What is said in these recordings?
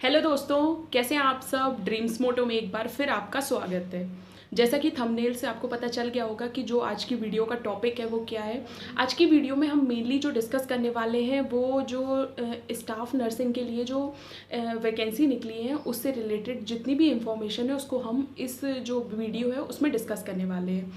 Hello दोस्तों, कैसे हैं आप सब। ड्रीम्स मोटो में एक बार फिर आपका स्वागत है। जैसा कि थंबनेल से आपको पता चल गया होगा कि जो आज की वीडियो का टॉपिक है वो क्या है। आज की वीडियो में हम मेनली जो डिस्कस करने वाले हैं वो जो स्टाफ नर्सिंग के लिए जो वैकेंसी निकली है उससे रिलेटेड जितनी भी इंफॉर्मेशन है उसको हम इस जो वीडियो है उसमें डिस्कस करने वाले हैं।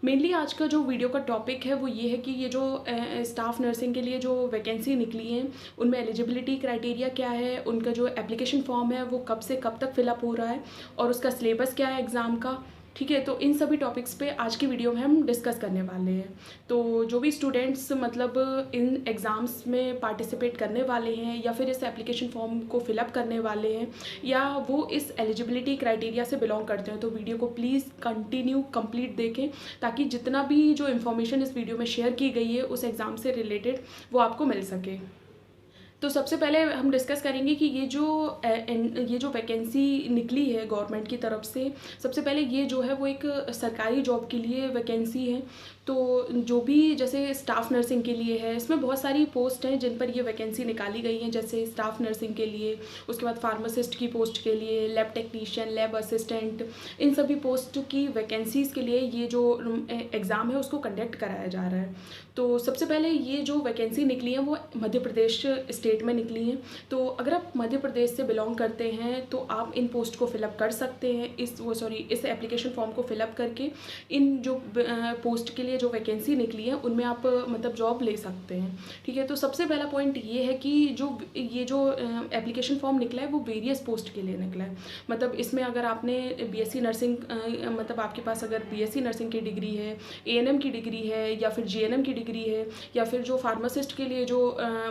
मेनली आज का जो वीडियो का टॉपिक है वो ये है कि ये जो स्टाफ नर्सिंग के लिए जो वैकेंसी निकली है उनमें एलिजिबिलिटी क्राइटेरिया क्या है, उनका जो एप्लीकेशन फॉर्म है वो कब से कब तक फिलअप हो रहा है और उसका सिलेबस क्या है एग्ज़ाम का। ठीक है, तो इन सभी टॉपिक्स पे आज की वीडियो में हम डिस्कस करने वाले हैं। तो जो भी स्टूडेंट्स मतलब इन एग्ज़ाम्स में पार्टिसिपेट करने वाले हैं या फिर इस एप्लीकेशन फॉर्म को फिलअप करने वाले हैं या वो इस एलिजिबिलिटी क्राइटेरिया से बिलोंग करते हैं तो वीडियो को प्लीज़ कंटिन्यू कंप्लीट देखें ताकि जितना भी जो इन्फॉर्मेशन इस वीडियो में शेयर की गई है उस एग्ज़ाम से रिलेटेड वो आपको मिल सके। तो सबसे पहले हम डिस्कस करेंगे कि ये जो वैकेंसी निकली है गवर्नमेंट की तरफ से, सबसे पहले ये जो है वो एक सरकारी जॉब के लिए वैकेंसी है। तो जो भी जैसे स्टाफ नर्सिंग के लिए है इसमें बहुत सारी पोस्ट हैं जिन पर ये वैकेंसी निकाली गई हैं, जैसे स्टाफ नर्सिंग के लिए, उसके बाद फार्मासिस्ट की पोस्ट के लिए, लैब टेक्नीशियन, लैब असिस्टेंट, इन सभी पोस्ट की वैकेंसीज़ के लिए ये जो एग्ज़ाम है उसको कंडक्ट कराया जा रहा है। तो सबसे पहले ये जो वैकेंसी निकली है वो मध्य प्रदेश स्टेट में निकली है। तो अगर आप मध्य प्रदेश से बिलोंग करते हैं तो आप इन पोस्ट को फिलअप कर सकते हैं, इस एप्लीकेशन फॉर्म को फिलअप करके इन जो पोस्ट के लिए जो वैकेंसी निकली है उनमें आप मतलब जॉब ले सकते हैं। ठीक है, तो सबसे पहला पॉइंट ये है कि ये जो एप्लीकेशन फॉर्म निकला है वो वेरियस पोस्ट के लिए निकला है। मतलब इसमें अगर आपने बीएससी नर्सिंग मतलब आपके पास अगर बीएससी नर्सिंग की डिग्री है, एएनएम की डिग्री है या फिर जीएनएम की डिग्री है या फिर जो फार्मासिस्ट के लिए जो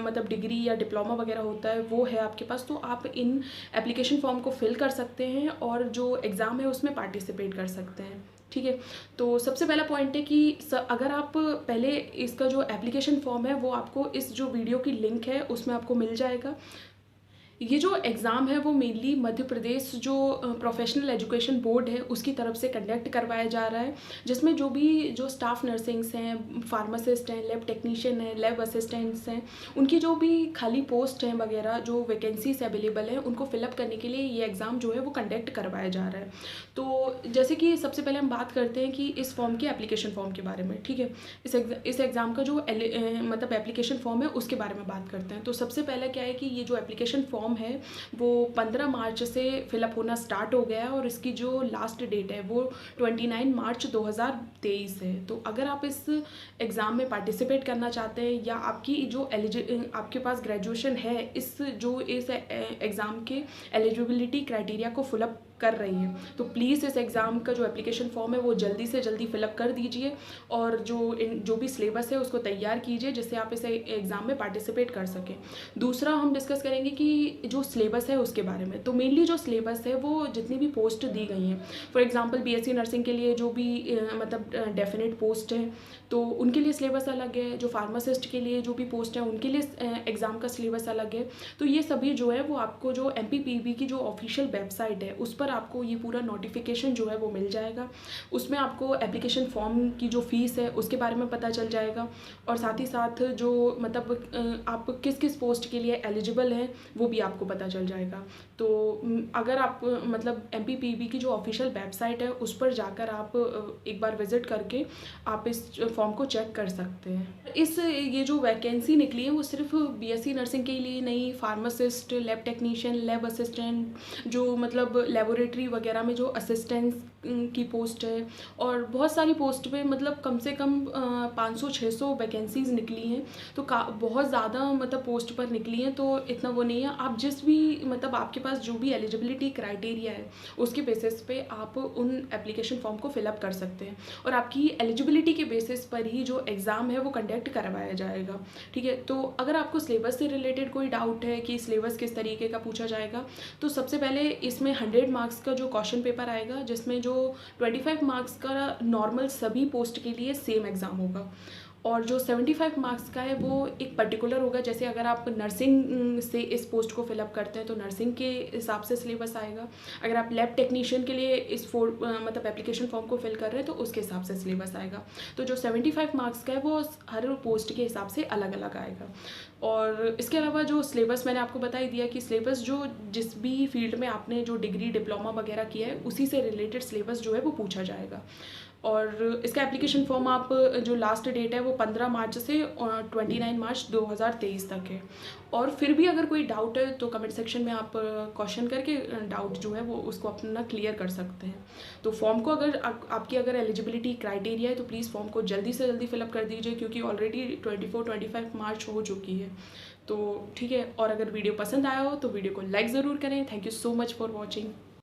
मतलब डिग्री या डिप्लोमा वगैरह होता है वो है आपके पास, तो आप इन एप्लीकेशन फॉर्म को फिल कर सकते हैं और जो एग्ज़ाम है उसमें पार्टिसिपेट कर सकते हैं। ठीक है, तो सबसे पहला पॉइंट है कि अगर आप पहले इसका जो एप्लीकेशन फॉर्म है वो आपको इस जो वीडियो की लिंक है उसमें आपको मिल जाएगा। ये जो एग्ज़ाम है वो मेनली मध्य प्रदेश जो प्रोफेशनल एजुकेशन बोर्ड है उसकी तरफ से कंडक्ट करवाया जा रहा है, जिसमें जो भी जो स्टाफ नर्सिंग्स हैं, फार्मासिस्ट हैं, लैब टेक्नीशियन हैं, लैब असिस्टेंट्स हैं, उनकी जो भी खाली पोस्ट हैं वगैरह जो वैकेंसीज अवेलेबल हैं उनको फिलअप करने के लिए ये एग्ज़ाम जो है वो कंडक्ट करवाया जा रहा है। तो जैसे कि सबसे पहले हम बात करते हैं कि इस फॉर्म के एप्लीकेशन फॉर्म के बारे में। ठीक है, इस एग्ज़ाम का जो मतलब एप्लीकेशन फॉर्म है उसके बारे में बात करते हैं। तो सबसे पहले क्या है कि ये जो एप्लीकेशन फॉर्म है वो 15 मार्च से फिलअप होना स्टार्ट हो गया है और इसकी जो लास्ट डेट है वो 29 मार्च 2023 है। तो अगर आप इस एग्ज़ाम में पार्टिसिपेट करना चाहते हैं या आपके पास ग्रेजुएशन है इस एग्ज़ाम के एलिजिबिलिटी क्राइटेरिया को फिलअप कर रही है तो प्लीज़ इस एग्ज़ाम का जो एप्लीकेशन फॉर्म है वो जल्दी से जल्दी फिलअप कर दीजिए और जो भी सिलेबस है उसको तैयार कीजिए जिससे आप इस एग्ज़ाम में पार्टिसिपेट कर सकें। दूसरा हम डिस्कस करेंगे कि जो सिलेबस है उसके बारे में। तो मेनली जो सिलेबस है वो जितनी भी पोस्ट दी गई हैं, फॉर एग्जांपल बीएससी नर्सिंग के लिए जो भी मतलब डेफिनेट पोस्ट है तो उनके लिए सिलेबस अलग है, जो फार्मासिस्ट के लिए जो भी पोस्ट है उनके लिए एग्ज़ाम का सिलेबस अलग है। तो ये सभी जो है वो आपको जो एमपीपीबी की जो ऑफिशियल वेबसाइट है उस पर आपको ये पूरा नोटिफिकेशन जो है वो मिल जाएगा। उसमें आपको एप्लीकेशन फॉर्म की जो फ़ीस है उसके बारे में पता चल जाएगा और साथ ही साथ जो मतलब आप किस किस पोस्ट के लिए एलिजिबल हैं वो भी आपको पता चल जाएगा। तो अगर आप मतलब एमपीपीबी की जो ऑफिशियल वेबसाइट है उस पर जाकर आप एक बार विज़िट करके आप इस फॉर्म को चेक कर सकते हैं। ये जो वैकेंसी निकली है वो सिर्फ बीएससी नर्सिंग के लिए नहीं, pharmacist, lab technician, lab assistant, जो मतलब लेबोरेटरी वगैरह में जो असिस्टेंट्स की पोस्ट है और बहुत सारी पोस्ट पे मतलब कम से कम 500-600 वैकेंसीज़ निकली हैं। तो बहुत ज़्यादा मतलब पोस्ट पर निकली हैं तो इतना वो नहीं है। आप जिस भी मतलब आपके पास जो भी एलिजिबिलिटी क्राइटेरिया है उसके बेसिस पे आप उन एप्लीकेशन फॉर्म को फिलअप कर सकते हैं और आपकी एलिजिबिलिटी के बेसिस पर ही जो एग्ज़ाम है वो कंडक्ट करवाया जाएगा। ठीक है, तो अगर आपको सिलेबस से रिलेटेड कोई डाउट है कि सिलेबस किस तरीके का पूछा जाएगा तो सबसे पहले इसमें 100 मार्क्स का जो क्वेश्चन पेपर आएगा जिसमें जो 25 मार्क्स का नॉर्मल सभी पोस्ट के लिए सेम एग्ज़ाम होगा और जो 75 मार्क्स का है वो एक पर्टिकुलर होगा, जैसे अगर आप नर्सिंग से इस पोस्ट को फिलअप करते हैं तो नर्सिंग के हिसाब से सिलेबस आएगा। अगर आप लैब टेक्नीशियन के लिए इस मतलब एप्लीकेशन फॉर्म को फिल कर रहे हैं तो उसके हिसाब से सिलेबस आएगा। तो जो 75 मार्क्स का है वो हर पोस्ट के हिसाब से अलग अलग आएगा। और इसके अलावा जो सिलेबस मैंने आपको बता ही दिया कि सिलेबस जो जिस भी फील्ड में आपने जो डिग्री डिप्लोमा वगैरह किया है उसी से रिलेटेड सिलेबस जो है वो पूछा जाएगा। और इसका एप्लीकेशन फॉर्म आप जो लास्ट डेट है वो 15 मार्च से 29 मार्च 2023 तक है। और फिर भी अगर कोई डाउट है तो कमेंट सेक्शन में आप क्वेश्चन करके डाउट जो है वो उसको अपना क्लियर कर सकते हैं। तो फॉर्म को अगर आपकी अगर एलिजिबिलिटी क्राइटेरिया है तो प्लीज़ फॉर्म को जल्दी से जल्दी फिलअप कर दीजिए, क्योंकि ऑलरेडी 24-25 मार्च हो चुकी है। तो ठीक है, और अगर वीडियो पसंद आया हो तो वीडियो को लाइक ज़रूर करें। Thank you so much for watching.